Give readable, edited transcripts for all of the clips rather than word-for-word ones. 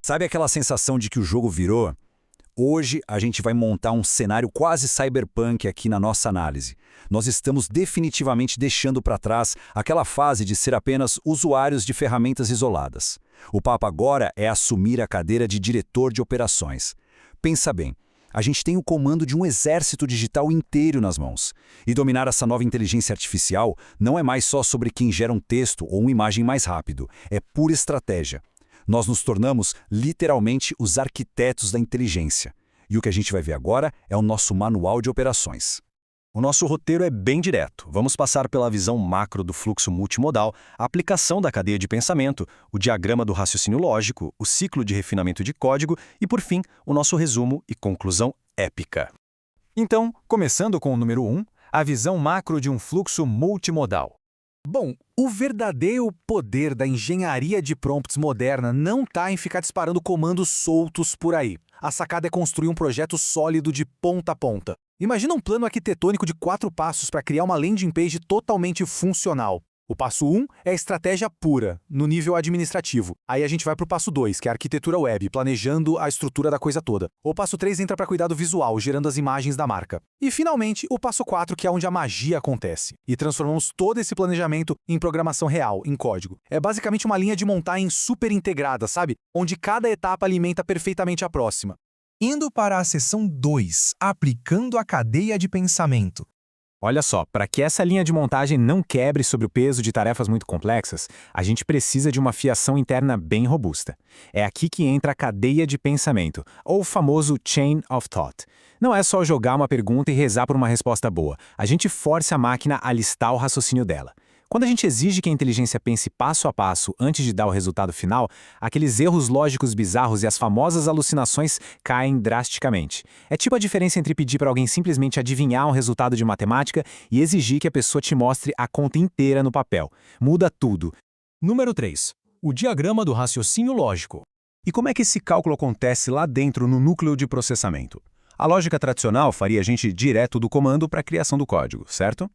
Sabe aquela sensação de que o jogo virou? Hoje a gente vai montar um cenário quase cyberpunk aqui na nossa análise. Nós estamos definitivamente deixando para trás aquela fase de ser apenas usuários de ferramentas isoladas. O papo agora é assumir a cadeira de diretor de operações. Pensa bem, a gente tem o comando de um exército digital inteiro nas mãos. E dominar essa nova inteligência artificial não é mais só sobre quem gera um texto ou uma imagem mais rápido, é pura estratégia. Nós nos tornamos, literalmente, os arquitetos da inteligência. E o que a gente vai ver agora é o nosso manual de operações. O nosso roteiro é bem direto. Vamos passar pela visão macro do fluxo multimodal, a aplicação da cadeia de pensamento, o diagrama do raciocínio lógico, o ciclo de refinamento de código e, por fim, o nosso resumo e conclusão épica. Então, começando com o número 1, a visão macro de um fluxo multimodal. Bom, o verdadeiro poder da engenharia de prompts moderna não está em ficar disparando comandos soltos por aí. A sacada é construir um projeto sólido de ponta a ponta. Imagina um plano arquitetônico de 4 passos para criar uma landing page totalmente funcional. O passo 1 é a estratégia pura, no nível administrativo. Aí a gente vai para o passo 2, que é a arquitetura web, planejando a estrutura da coisa toda. O passo 3 entra para cuidar do visual, gerando as imagens da marca. E, finalmente, o passo 4, que é onde a magia acontece. E transformamos todo esse planejamento em programação real, em código. É basicamente uma linha de montagem super integrada, sabe? Onde cada etapa alimenta perfeitamente a próxima. Indo para a seção 2, aplicando a cadeia de pensamento. Olha só, para que essa linha de montagem não quebre sobre o peso de tarefas muito complexas, a gente precisa de uma fiação interna bem robusta. É aqui que entra a cadeia de pensamento, ou o famoso Chain of Thought. Não é só jogar uma pergunta e rezar por uma resposta boa. A gente força a máquina a listar o raciocínio dela. Quando a gente exige que a inteligência pense passo a passo antes de dar o resultado final, aqueles erros lógicos bizarros e as famosas alucinações caem drasticamente. É tipo a diferença entre pedir para alguém simplesmente adivinhar um resultado de matemática e exigir que a pessoa te mostre a conta inteira no papel. Muda tudo. Número 3. O diagrama do raciocínio lógico. E como é que esse cálculo acontece lá dentro no núcleo de processamento? A lógica tradicional faria a gente ir direto do comando para a criação do código, certo?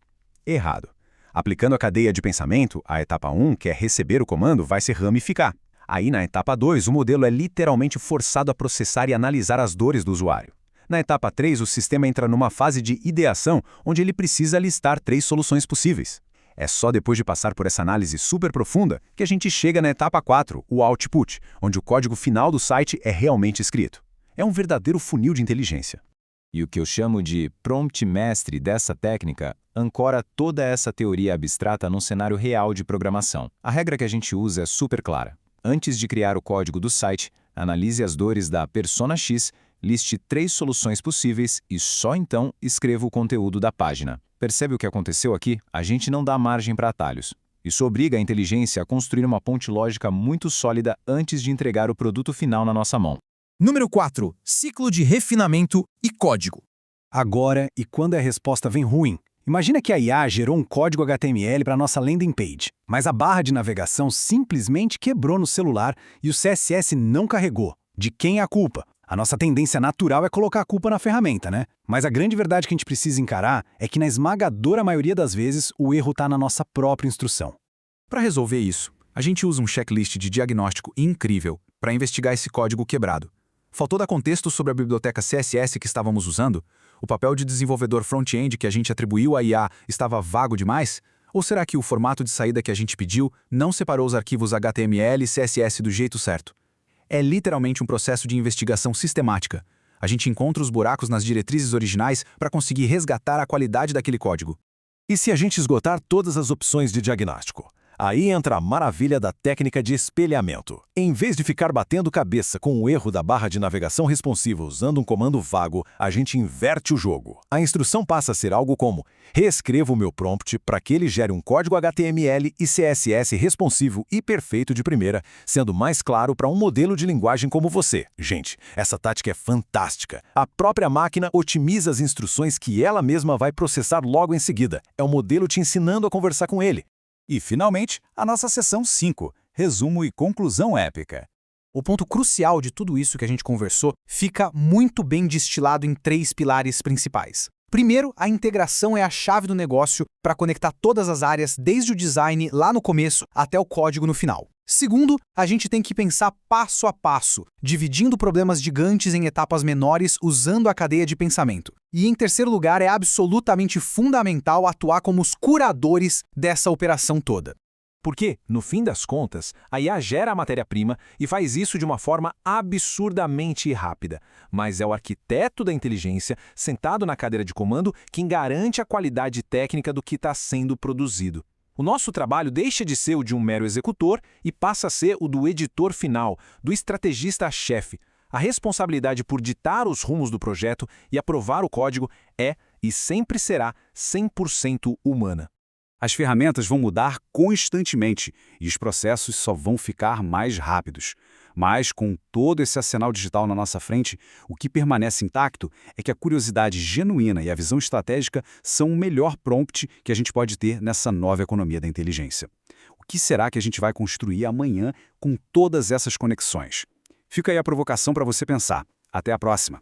Errado. Aplicando a cadeia de pensamento, a etapa 1, que é receber o comando, vai se ramificar. Aí, na etapa 2, o modelo é literalmente forçado a processar e analisar as dores do usuário. Na etapa 3, o sistema entra numa fase de ideação, onde ele precisa listar 3 soluções possíveis. É só depois de passar por essa análise super profunda que a gente chega na etapa 4, o output, onde o código final do site é realmente escrito. É um verdadeiro funil de inteligência. E o que eu chamo de prompt mestre dessa técnica ancora toda essa teoria abstrata num cenário real de programação. A regra que a gente usa é super clara. Antes de criar o código do site, analise as dores da persona X, liste 3 soluções possíveis e só então escreva o conteúdo da página. Percebe o que aconteceu aqui? A gente não dá margem para atalhos. Isso obriga a inteligência a construir uma ponte lógica muito sólida antes de entregar o produto final na nossa mão. Número 4. Ciclo de refinamento e código. Agora, e quando a resposta vem ruim? Imagina que a IA gerou um código HTML para nossa landing page, mas a barra de navegação simplesmente quebrou no celular e o CSS não carregou. De quem é a culpa? A nossa tendência natural é colocar a culpa na ferramenta, né? Mas a grande verdade que a gente precisa encarar é que na esmagadora maioria das vezes o erro está na nossa própria instrução. Para resolver isso, a gente usa um checklist de diagnóstico incrível para investigar esse código quebrado. Faltou dar contexto sobre a biblioteca CSS que estávamos usando? O papel de desenvolvedor front-end que a gente atribuiu à IA estava vago demais? Ou será que o formato de saída que a gente pediu não separou os arquivos HTML e CSS do jeito certo? É literalmente um processo de investigação sistemática. A gente encontra os buracos nas diretrizes originais para conseguir resgatar a qualidade daquele código. E se a gente esgotar todas as opções de diagnóstico? Aí entra a maravilha da técnica de espelhamento. Em vez de ficar batendo cabeça com o erro da barra de navegação responsiva usando um comando vago, a gente inverte o jogo. A instrução passa a ser algo como: reescreva o meu prompt para que ele gere um código HTML e CSS responsivo e perfeito de primeira, sendo mais claro para um modelo de linguagem como você. Gente, essa tática é fantástica. A própria máquina otimiza as instruções que ela mesma vai processar logo em seguida. É o modelo te ensinando a conversar com ele. E, finalmente, a nossa seção 5, resumo e conclusão épica. O ponto crucial de tudo isso que a gente conversou fica muito bem destilado em 3 pilares principais. Primeiro, a integração é a chave do negócio para conectar todas as áreas, desde o design lá no começo até o código no final. Segundo, a gente tem que pensar passo a passo, dividindo problemas gigantes em etapas menores usando a cadeia de pensamento. E em terceiro lugar, é absolutamente fundamental atuar como os curadores dessa operação toda. Porque, no fim das contas, a IA gera a matéria-prima e faz isso de uma forma absurdamente rápida. Mas é o arquiteto da inteligência, sentado na cadeira de comando, quem garante a qualidade técnica do que está sendo produzido. O nosso trabalho deixa de ser o de um mero executor e passa a ser o do editor final, do estrategista-chefe. A responsabilidade por ditar os rumos do projeto e aprovar o código é, e sempre será, 100% humana. As ferramentas vão mudar constantemente e os processos só vão ficar mais rápidos. Mas, com todo esse arsenal digital na nossa frente, o que permanece intacto é que a curiosidade genuína e a visão estratégica são o melhor prompt que a gente pode ter nessa nova economia da inteligência. O que será que a gente vai construir amanhã com todas essas conexões? Fica aí a provocação para você pensar. Até a próxima!